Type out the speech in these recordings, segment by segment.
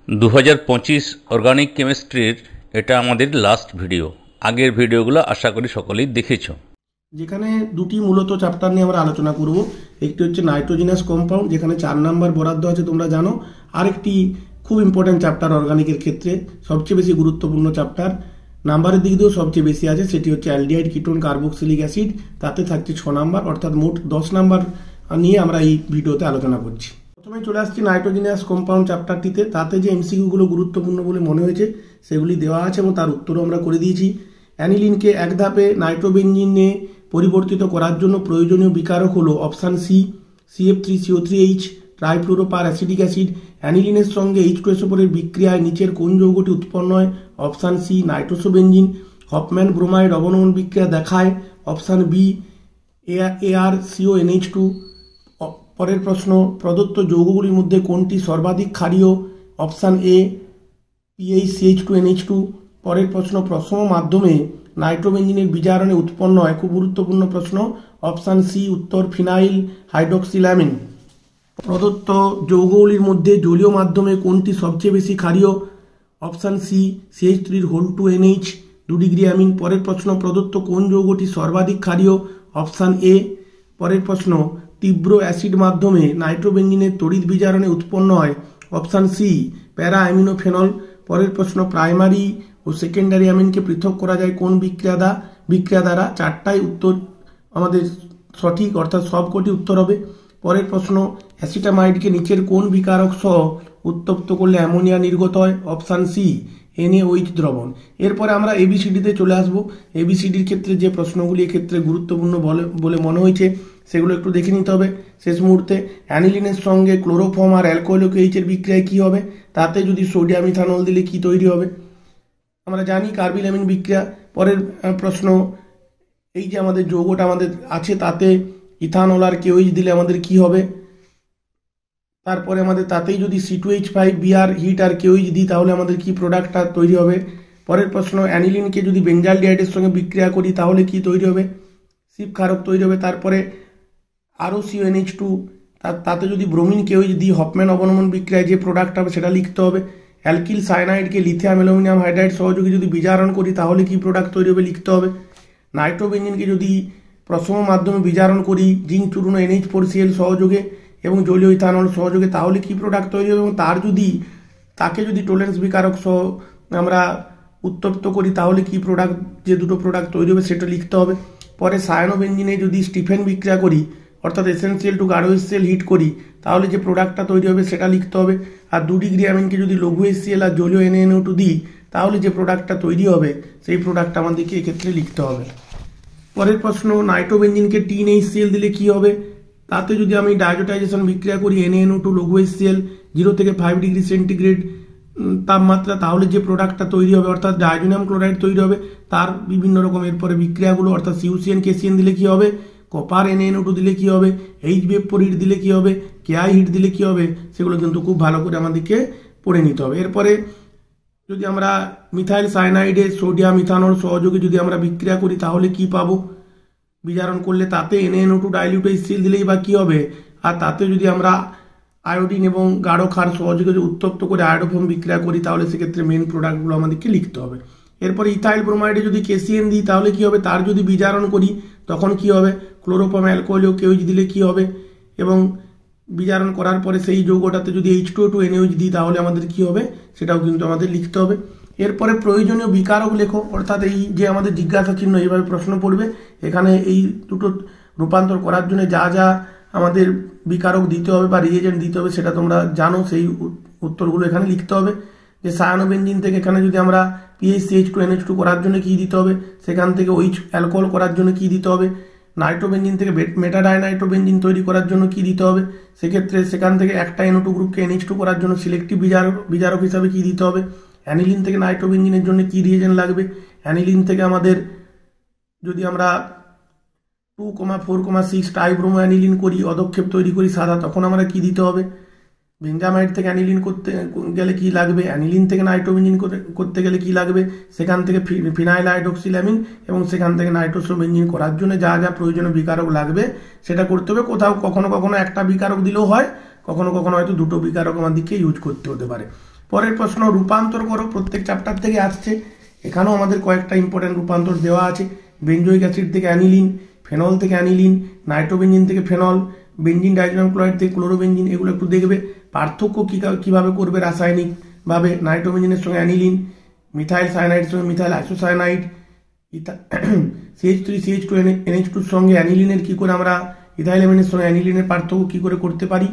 2025 organic কেমিস্ট্রির এটা আমাদের লাস্ট ভিডিও। আগের ভিডিওগুলো আশা করি সকলেই দেখেছো। যেখানে দুটি মূলত চ্যাপ্টার নিয়ে আমরা আলোচনা করব। একটি হচ্ছে নাইট্রোজেনাস কম্পাউন্ড, যেখানে 4 নাম্বার বরাদ্দ আছে তোমরা জানো। আরেকটি খুব ইম্পর্টেন্ট চ্যাপ্টার অর্গানিকের ক্ষেত্রে, সবচেয়ে বেশি গুরুত্বপূর্ণ চ্যাপ্টার, নাম্বারের দিক দিয়েও সবচেয়ে বেশি আছে, সেটি হচ্ছে অ্যালডিহাইড কিটোন কার্বক্সিলিক অ্যাসিড। তাতে থাকছে 6 নাম্বার, অর্থাৎ মোট 10 নাম্বার নিয়ে আমরা এই ভিডিওতে আলোচনা করছি। প্রথমে চলে আসছি নাইট্রোজেনাস কম্পাউন্ড চ্যাপ্টারটিতে। তাতে যে এমসিকিউগুলো গুরুত্বপূর্ণ বলে মনে হয়েছে সেগুলি দেওয়া আছে এবং তার উত্তরও আমরা করে দিয়েছি। অ্যানিলিনকে এক ধাপে নাইট্রোবেনজিনে পরিবর্তিত করার জন্য প্রয়োজনীয় বিকারক হলো option C, CF3CO3H trifluoroperacetic acid. অ্যানিলিনের সঙ্গে H2SO4 এর বিক্রিয়ায় নিচের কোন যৌগটি উৎপন্ন হয়? Option C nitrosobenzene. Hofmann bromide অবনমন বিক্রিয়া দেখায়? Option B ArCONH2। পরের প্রশ্ন, প্রদত্ত যৌগগুলির মধ্যে কোনটি সর্বাধিক ক্ষারীয়? Option A PaCH2NH2। পরের প্রশ্ন, প্রশম মাধ্যমে নাইট্রোবেনজিনের বিজারণে উৎপন্ন হয়, খুব গুরুত্বপূর্ণ প্রশ্ন, অপশান সি উত্তর ফিনাইল হাইড্রক্সিল্যামিন। প্রদত্ত যৌগগুলির মধ্যে জলীয় মাধ্যমে কোনটি সবচেয়ে বেশি ক্ষারীয়? Option C CH3(2NH) 2 degree amine. পরের প্রশ্ন, প্রদত্ত কোন যৌগটি সর্বাধিক ক্ষারীয়? Option A. পরের প্রশ্ন, তীব্র অ্যাসিড মাধ্যমে নাইট্রোবেনজিনের তড়িৎ বিজারণে উৎপন্ন হয়, অপশান সি প্যারা অ্যামিনোফেনল। পরের প্রশ্ন, প্রাইমারি ও সেকেন্ডারি অ্যামিনকে পৃথক করা যায় কোন বিক্রিয়া দ্বারা? 4টাই উত্তর আমাদের সঠিক, অর্থাৎ সবকটি উত্তর হবে। পরের প্রশ্ন, অ্যাসিটামাইডকে নিচের কোন বিকারক সহ উত্তপ্ত করলে অ্যামোনিয়া নির্গত হয়? অপশান সি NaOH দ্রবণ। এরপরে আমরা ABCDতে চলে আসবো। ABCDর ক্ষেত্রে যে প্রশ্নগুলি এক্ষেত্রে গুরুত্বপূর্ণ বলে মনে হয়েছে সেগুলো একটু দেখে নিতে হবে শেষ মুহূর্তে। অ্যানিলিনের সঙ্গে ক্লোরোফর্ম আর অ্যালকোহলিক এইচের বিক্রিয়ায় কি হবে? তাতে যদি সোডিয়াম ইথানল দিলে কি তৈরি হবে? আমরা জানি কার্বিলামিন বিক্রিয়া। পরের প্রশ্ন, এই যে আমাদের যৌগটা আমাদের আছে তাতে ইথানল আর KOH দিলে আমাদের কি হবে? তারপরে আমাদের তাতেই যদি C2H5Br হিট আর KOH দিই তাহলে আমাদের কি প্রোডাক্টটা তৈরি হবে? পরের প্রশ্ন, অ্যানিলিনকে যদি বেঞ্জালডিহাইডের সঙ্গে বিক্রিয়া করি তাহলে কি তৈরি হবে? সিপ ক্ষারক তৈরি হবে। তারপরে ROCONH2, তাতে যদি ব্রোমিন KOH দিই হফম্যান অবনমন বিক্রিয়ায় যে প্রোডাক্ট হবে সেটা লিখতে হবে। অ্যালকিল সায়ানাইডকে লিথিয়াম অ্যালুমিনিয়াম হাইড্রাইড সহযোগে যদি বিজারণ করি তাহলে কি প্রোডাক্ট তৈরি হবে লিখতে হবে। নাইট্রোবেনজিনকে যদি প্রশম মাধ্যমে বিজারণ করি জিঙ্ক চূর্ণ NH4Cl সহযোগে এবং জলীয় ইথানল সহযোগে তাহলে কি প্রোডাক্ট তৈরি হবে, এবং তাকে যদি টোলেন্স বিকারক সহ আমরা উত্তপ্ত করি তাহলে কি প্রোডাক্ট, যে দুটো প্রোডাক্ট তৈরি হবে সেটা লিখতে হবে। পরে সায়ানোবেনজিনে যদি স্টিফেন বিক্রিয়া করি, অর্থাৎ এসেনসিয়াল টু গাঢ় HCl হিট করি তাহলে যে প্রোডাক্টটা তৈরি হবে সেটা লিখতে হবে। আর 2 ডিগ্রি অ্যামিনকে যদি লঘু HCl আর জলীয় NaNO2 দিই তাহলে যে প্রোডাক্টটা তৈরি হবে সেই প্রোডাক্টটা আমাদেরকে এক্ষেত্রে লিখতে হবে। পরের প্রশ্ন, নাইট্রোবেনজিনকে TnHCl দিলে কি হবে? তাতে যদি আমি ডায়োটাইজেশন বিক্রিয়া করি NaNO2 লঘু HCl 0 থেকে 5 ডিগ্রি সেন্টিগ্রেড তাপমাত্রা, তাহলে যে প্রোডাক্টটা তৈরি হবে অর্থাৎ ডায়োজোনিয়াম ক্লোরাইড তৈরি হবে। তার বিভিন্ন রকম এরপরে বিক্রিয়াগুলো, অর্থাৎ CuCN KCN দিলে কি হবে, কপার NaNO2 দিলে কি হবে, HBF4 হিট দিলে কি হবে, KI হিট দিলে কি হবে, সেগুলো কিন্তু খুব ভালো করে আমাদেরকে পড়ে নিতে হবে। এরপরে যদি আমরা মিথাইল সায়ানাইডে সোডিয়াম ইথানল সহযোগে যদি আমরা বিক্রিয়া করি তাহলে কি পাবো? বিজারণ করলে তাতে NaNO2 ডাইলিউট HCl দিলেই বা কি হবে? আর তাতে যদি আমরা আয়োডিন এবং গাঢ় ক্ষার সহযোগে উত্তপ্ত করে আয়োডোফর্ম বিক্রিয়া করি তাহলে সেক্ষেত্রে মেন প্রোডাক্টগুলো আমাদেরকে লিখতে হবে। এরপরে ইথাইল ব্রোমাইডে যদি KCN দিই তাহলে কি হবে? তার যদি বিজারণ করি তখন কি হবে? ক্লোরোফর্ম অ্যালকোহল ও KOH দিলে কি হবে? এবং বিজারণ করার পরে সেই যৌগটাতে যদি H2O2 NaOH দিই তাহলে আমাদের কি হবে সেটাও কিন্তু আমাদের লিখতে হবে। এরপরে প্রয়োজনীয় বিকারক লেখো, অর্থাৎ এই যে আমাদের জিজ্ঞাসা চিহ্ন এইভাবে প্রশ্ন পড়বে, এখানে এই দুটো রূপান্তর করার জন্য যা যা আমাদের বিকারক দিতে হবে বা রিএজেন্ট দিতে হবে সেটা তোমরা জানো, সেই উত্তরগুলো এখানে লিখতে হবে। যে সায়ানোবেনজিন থেকে এখানে যদি আমরা PaCH2NH2 করার জন্য কি দিতে হবে, সেখান থেকে OH অ্যালকোহল করার জন্য কি দিতে হবে, নাইট্রোবেনজিন থেকে মেটাডাইনাইট্রোবেনজিন তৈরি করার জন্য কি দিতে হবে, সেক্ষেত্রে সেখান থেকে একটা NO2 গ্রুপকে NH2 করার জন্য সিলেক্টিভ বিজারক হিসাবে কি দিতে হবে, অ্যানিলিন থেকে নাইট্রোবেনজিনের জন্য কি রিএজেন্ট লাগবে, অ্যানিলিন থেকে আমাদের যদি আমরা 2,4,6 ট্রাইব্রোমো অ্যানিলিন করি, অদক্ষেপ তৈরি করি সাদা, তখন আমরা কি দিতে হবে, বেঞ্জামাইড থেকে অ্যানিলিন করতে গেলে কি লাগবে, অ্যানিলিন থেকে নাইট্রোবেনজিন করতে গেলে কি লাগবে, সেখান থেকে ফিনাইল হাইড্রক্সিল্যামিন এবং সেখান থেকে নাইট্রোসোবেনজিন করার জন্য যা যা প্রয়োজনীয় বিকারক লাগবে সেটা করতে হবে। কখনো কখনো একটা বিকারক দিলেও হয়, কখনো কখনো হয়তো দুটো বিকারক আমাদেরকে ইউজ করতে হতে পারে। পরের প্রশ্ন, রূপান্তর করো। প্রত্যেক চ্যাপ্টার থেকে আসছে, এখানেও আমাদের কয়েকটা ইম্পর্টেন্ট রূপান্তর দেওয়া আছে। বেঞ্জোইক অ্যাসিড থেকে অ্যানিলিন, ফেনল থেকে অ্যানিলিন, নাইট্রোবেঞ্জিন থেকে ফেনল, বেঞ্জিন ডাইজোনিয়াম ক্লোরাইড থেকে ক্লোরোবেঞ্জিন, এগুলো একটু দেখবে। পার্থক্য কিভাবে করবে রাসায়নিকভাবে, নাইট্রোবেঞ্জিনের সঙ্গে অ্যানিলিন, মিথাইল সায়ানাইডের সঙ্গে methyl isocyanide, CH3 CH2 NH2 সঙ্গে অ্যানিলিনের কি করে আমরা ইথাইলেমিনের সঙ্গে অ্যানিলিনের পার্থক্য কি করে করতে পারি।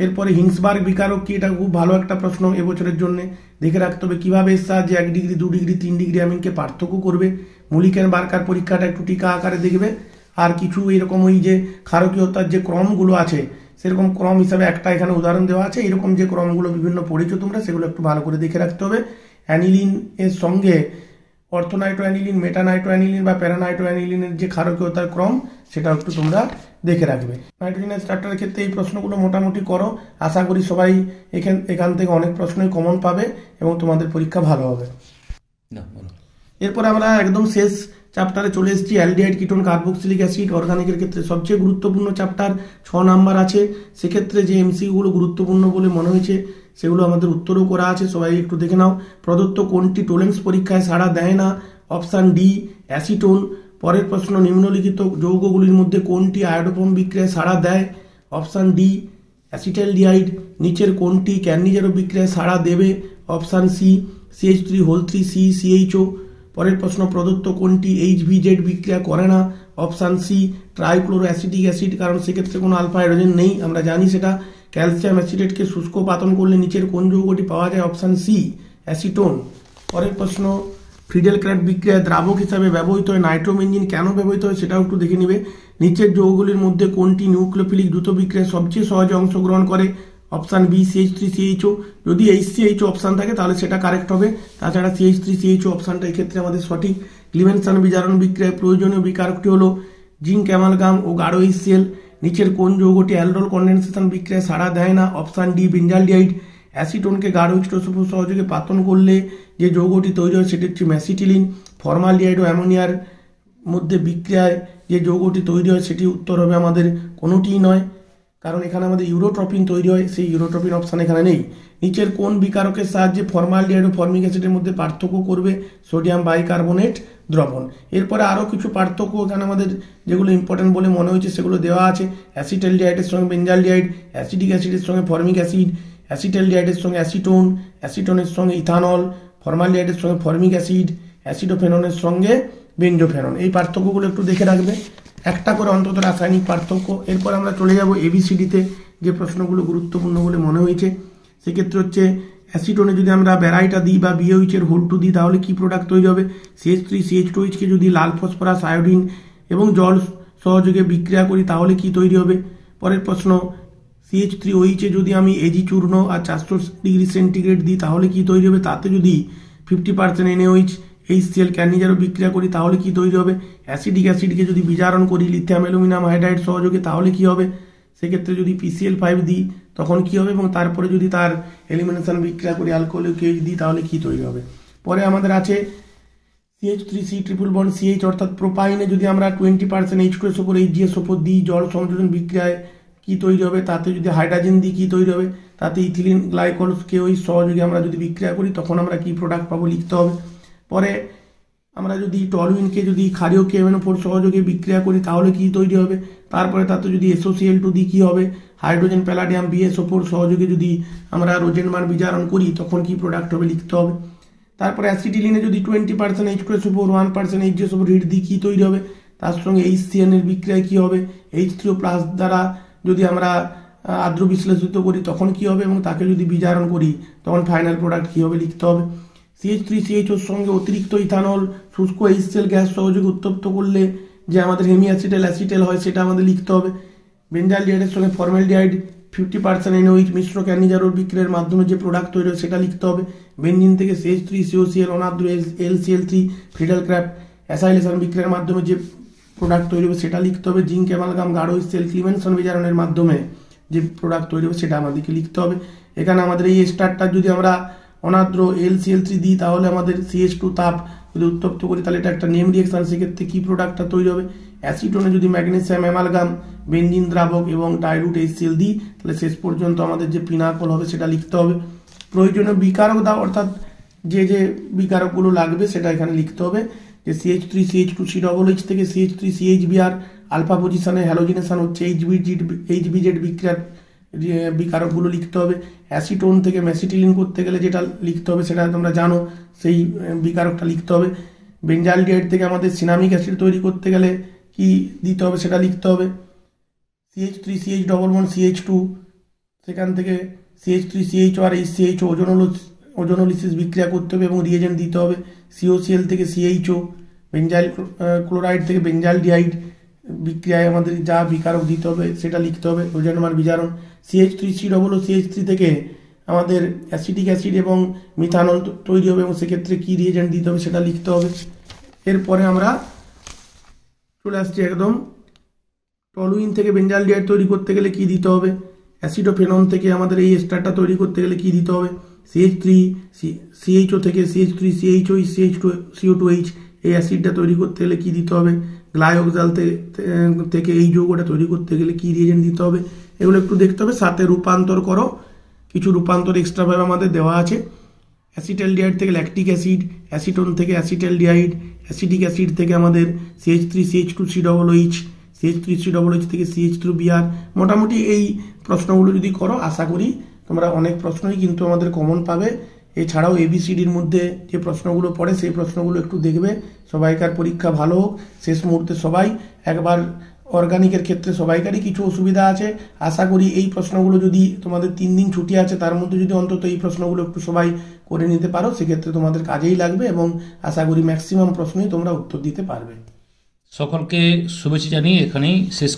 এরপরে হিংসবার্গ বিকারক কি, এটা খুব ভালো একটা প্রশ্ন এবছরের জন্য, দেখে রাখতে হবে কিভাবে এর সাহায্যে 1 ডিগ্রি 2 ডিগ্রি 3 ডিগ্রি অ্যামিনকে পার্থক্য করবে। মুলিকেন বার্কার পরীক্ষাটা একটু টিকা আকারে দেখবে। আর কিছু এরকম ওই যে ক্ষারকীয়তার যে ক্রমগুলো আছে সেরকম ক্রম হিসাবে একটা এখানে উদাহরণ দেওয়া আছে। এরকম যে ক্রমগুলো বিভিন্ন পড়েছো তোমরা, সেগুলো একটু ভালো করে দেখে রাখতে হবে। অ্যানিলিন এর সঙ্গে অর্থোনাইট্রো অ্যানিলিন, মেটানাইট্রো অ্যানিলিন বা প্যারানাইট্রো অ্যানিলিনের যে ক্ষারকীয়তার ক্রম, সেটাও একটু তোমরা দেখে রাখবে। নাইট্রোজেনের স্ট্রাকচারের ক্ষেত্রে এই প্রশ্নগুলো মোটামুটি করো, আশা করি সবাই এখান থেকে অনেক প্রশ্নই কমন পাবে এবং তোমাদের পরীক্ষা ভালো হবে। এরপর আমরা একদম শেষ চ্যাপ্টারে চলে এসেছি, অ্যালডিহাইড কিটোন কার্বক্সিলিক অ্যাসিড। অর্গানিকের ক্ষেত্রে সবচেয়ে গুরুত্বপূর্ণ চ্যাপ্টার, 6 নাম্বার আছে। সেক্ষেত্রে যে এমসিকিউগুলো গুরুত্বপূর্ণ বলে মনে হয়েছে সেগুলো আমাদের উত্তরও করা আছে, সবাই একটু দেখে নাও। প্রদত্ত কোনটি টোলেন্স পরীক্ষায় সাড়া দেয় না? Option D acetone. পরের প্রশ্ন, নিম্নলিখিত যৌগগুলির মধ্যে কোনটি আয়োডোফর্ম বিক্রিয়ায় সাড়া দেয়? Option D acetaldehyde. নিচের কোনটি ক্যান্নিজারো বিক্রিয়ায় সাড়া দেবে? Option C CH3CCCHO। পরের প্রশ্ন, প্রদত্ত কোনটি HVZ বিক্রিয়া করে না? Option C trichloro acetic acid, কারণ সেক্ষেত্রে কোনো আলফা হাইড্রোজেন নেই, আমরা জানি সেটা। ক্যালসিয়াম অ্যাসিটেটকে শুষ্ক পাতন করলে নিচের কোন যৌগটি পাওয়া যায়? Option C acetone. পরের প্রশ্ন, ফ্রিডেল ক্র্যাফট বিক্রিয়ায় দ্রাবক হিসাবে ব্যবহৃত হয় নাইট্রোবেঞ্জিন, কেন ব্যবহৃত হয় সেটাও একটু দেখে নিবে। নিচের যৌগগুলির মধ্যে কোনটি নিউক্লিওফিলিক দ্রুত বিক্রিয়ায় সবচেয়ে সহজে অংশগ্রহণ করে? Option B CH3CHO। যদি HCHO অপশান থাকে তাহলে সেটা কারেক্ট হবে, তাছাড়া CH3CHO অপশানটা এক্ষেত্রে আমাদের সঠিক। ক্লিমেনসন বিজারণ বিক্রিয়ায় প্রয়োজনীয় বিকারকটি হলো জিঙ্ক অ্যামালগাম ও গাঢ় HCl। নিচের কোন যৌগটি অ্যালডোল কনডেনসেশন বিক্রিয়ায় সাড়া দেয় না? Option D benzaldehyde. অ্যাসিটোনকে গাঢ় H2SO4 সহযোগে পাতন করলে যে যৌগটি তৈরি হয় সেটি হচ্ছে ম্যাসিটিলিন। ফর্মালডিহাইড ও অ্যামোনিয়ার মধ্যে বিক্রিয়ায় যে যৌগটি তৈরি হয় সেটি উত্তর হবে আমাদের কোনোটিই নয়, কারণ এখানে আমাদের ইউরোট্রপিন তৈরি হয়, সেই ইউরোট্রপিন অপশান এখানে নেই। নিচের কোন বিকারকের সাহায্যে ফর্মালডিহাইড ও ফর্মিক অ্যাসিডের মধ্যে পার্থক্য করবে? সোডিয়াম বাইকার্বনেট দ্রবণ। এরপরে আরও কিছু পার্থক্য এখানে আমাদের যেগুলো ইম্পর্টেন্ট বলে মনে হয়েছে সেগুলো দেওয়া আছে। অ্যাসিটালডিহাইডের সঙ্গে বেঞ্জালডিহাইড, অ্যাসিডিক অ্যাসিডের সঙ্গে ফর্মিক অ্যাসিড, অ্যাসিটালডিহাইডের সঙ্গে অ্যাসিটোন, অ্যাসিটোনের সঙ্গে ইথানল, ফর্মালডিহাইডের সঙ্গে ফর্মিক অ্যাসিড, অ্যাসিডোফেননের সঙ্গে বেঞ্জোফেনন। এই পার্থক্যগুলো একটু দেখে রাখবে, একটা করে অন্তত রাসায়নিক পার্থক্য। এরপর আমরা চলে যাব ABCDতে, যে প্রশ্নগুলো গুরুত্বপূর্ণ বলে মনে হয়েছে। সেক্ষেত্রে হচ্ছে অ্যাসিটোনে যদি আমরা ব্যারাইটা দিই বা BOH এর হোল 2 দিই তাহলে কি প্রোডাক্ট তৈরি হবে? CH3CH2H কে যদি লাল ফসফরাস, আয়োডিন এবং জল সহযোগে বিক্রিয়া করি তাহলে কি তৈরি হবে? পরের প্রশ্ন, CH3OH এ যদি আমি AG চূর্ণ আর 400 ডিগ্রি সেন্টিগ্রেড দিই তাহলে কি তৈরি হবে? তাতে যদি 50% NaOH HCl ক্যান্নিজারো বিক্রিয়া করি তাহলে কি তৈরি হবে? অ্যাসিডিক অ্যাসিডকে যদি বিজারণ করি লিথিয়াম অ্যালুমিনিয়াম হাইড্রাইড সহযোগে তাহলে কি হবে? সেক্ষেত্রে যদি PCl5 দিই তখন কি হবে? এবং তারপরে যদি তার এলিমিনেশন বিক্রিয়া করি অ্যালকোহলিক OH দিই তাহলে কি তৈরি হবে? পরে আমাদের আছে CH3C ট্রিপল বন্ড CH, অর্থাৎ প্রোপাইনে যদি আমরা 20% H2SO4 HgSO4 দিই জল সংযোজন বিক্রিয়ায় কি তৈরি হবে? তাতে যদি হাইড্রোজেন দিই কি তৈরি হবে? তাতে ইথিলিন গ্লাইকোলকে ওই সহযোগে আমরা যদি বিক্রিয়া করি তখন আমরা কি প্রোডাক্ট পাবো লিখতে হবে। পরে আমরা যদি টলুইনকে যদি ক্ষারীয় KMnO4 সহযোগে বিক্রিয়া করি তাহলে কি তৈরি হবে? তারপরে তাতে যদি SOCl2 দিই কি হবে? হাইড্রোজেন প্যালাডিয়াম BSO4 সহযোগে যদি আমরা রোজেনবার্গ বিজারণ করি তখন কি প্রোডাক্ট হবে লিখতে হবে। তারপরে অ্যাসিটিলিনে যদি 20% H2SO4 1% HgSO4 হিট দিই কি তৈরি হবে? তার সঙ্গে HCN এর বিক্রিয়ায় কি হবে? H3O+ দ্বারা যদি আমরা আদ্র বিশ্লেষিত করি তখন কি হবে? এবং তাকে যদি বিজারণ করি তখন ফাইনাল প্রোডাক্ট কি হবে লিখতে হবে। CH3CHOর সঙ্গে অতিরিক্ত ইথানল শুষ্ক HCl গ্যাস সহযোগে উত্তপ্ত করলে যে আমাদের হেমিঅ্যাসিটাইল হয় সেটা আমাদের লিখতে হবে। বেঞ্জালডিহাইডের সঙ্গে ফর্মালডিহাইড 50% NaOH মিশ্র ক্যান্নিজারোর বিক্রিয়ার মাধ্যমে যে প্রোডাক্ট তৈরি হয় সেটা লিখতে হবে। বেঞ্জিন থেকে CH3COCl অনাদ্র LCl3 Friedel craft acylation বিক্রিয়ার মাধ্যমে যে প্রোডাক্ট তৈরি হবে সেটা লিখতে হবে। জিঙ্ক অ্যামালগাম গাঢ় HCl ক্লিমেনসন বিজারণের মাধ্যমে যে প্রোডাক্ট তৈরি হবে সেটা আমাদেরকে লিখতে হবে। এখানে আমাদের এই স্টারটা যদি আমরা অনাদ্র LCl3 দিই তাহলে আমাদের CH2 তাপ যদি উত্তপ্ত করি তাহলে এটা একটা নেম রিয়েকশন, সেক্ষেত্রে কি প্রোডাক্টটা তৈরি হবে? অ্যাসিটোনে যদি ম্যাগনেসিয়াম অ্যামালগাম বেঞ্জিন দ্রাবক এবং ডাইলুট HCl দিই তাহলে শেষ পর্যন্ত আমাদের যে পিনাকল হবে সেটা লিখতে হবে। প্রয়োজনীয় বিকারক দাও, অর্থাৎ যে যে বিকারকগুলো লাগবে সেটা এখানে লিখতে হবে। যে CH3CH2COOH থেকে CH3CHBr আলফা পজিশনে হ্যালোজিনেশন হচ্ছে, HBZ বিক্রিয়ার বিকারকগুলো লিখতে হবে। অ্যাসিটোন থেকে ম্যাসিটিলিন করতে গেলে যেটা লিখতে হবে সেটা তোমরা জানো, সেই বিকারকটা লিখতে হবে। বেঞ্জালডিহাইড থেকে আমাদের সিনামিক অ্যাসিড তৈরি করতে গেলে কি দিতে হবে সেটা লিখতে হবে। CH3CH+CH2 সেখান থেকে CH3CHO আর HCHO ওজোনোলিসিস বিক্রিয়া করতে হবে এবং রিয়েজেন্ট দিতে হবে। COCl থেকে CHO, বেঞ্জাইল ক্লোরাইড থেকে বেঞ্জালডিহাইড বিক্রিয়ায় আমাদের যা বিকারক দিতে হবে সেটা লিখতে হবে, ওজোনমান বিজারণ। CH3COOH থেকে আমাদের অ্যাসিটিক অ্যাসিড এবং মিথানল তৈরি হবে এবং সেক্ষেত্রে কি রিয়েজেন্ট দিতে হবে সেটা লিখতে হবে। এরপরে আমরা চলে আসছি একদম টলুইন থেকে বেঞ্জালডিহাইড তৈরি করতে গেলে কি দিতে হবে। অ্যাসিডোফেনন থেকে আমাদের এই এস্টারটা তৈরি করতে গেলে কি দিতে হবে। CH3CHO থেকে CH3CHO CH2CO2H এই অ্যাসিডটা তৈরি করতে গেলে কি দিতে হবে। গ্লাইওক্সাল থেকে এই যৌগটা তৈরি করতে গেলে কি রিয়েজেন্ট দিতে হবে, এগুলো একটু দেখতে হবে। সাথে রূপান্তর করো, কিছু রূপান্তর এক্সট্রাভাবে আমাদের দেওয়া আছে। অ্যাসিটালডিহাইড থেকে ল্যাকটিক অ্যাসিড, অ্যাসিটোন থেকে অ্যাসিটালডিহাইড, অ্যাসিটিক অ্যাসিড থেকে আমাদের CH3CH2COOH, CH3COOH থেকে CH3Br। মোটামুটি এই প্রশ্নগুলো যদি করো আশা করি তোমরা অনেক প্রশ্নই কিন্তু আমাদের কমন পাবে। এছাড়াও ABCDর মধ্যে যে প্রশ্নগুলো পড়ে সেই প্রশ্নগুলো একটু দেখবে। সবাইকার পরীক্ষা ভালো হোক। শেষ মুহূর্তে সবাই একবার অর্গানিকের ক্ষেত্রে সবাইকারই কিছু অসুবিধা আছে। আশা করি এই প্রশ্নগুলো যদি তোমাদের 3 দিন ছুটি আছে তার মধ্যে যদি অন্তত এই প্রশ্নগুলো একটু সবাই করে নিতে পারো সেক্ষেত্রে তোমাদের কাজেই লাগবে এবং আশা করি ম্যাক্সিমাম প্রশ্নই তোমরা উত্তর দিতে পারবে। সকলকে শুভেচ্ছা জানিয়ে এখানেই শেষ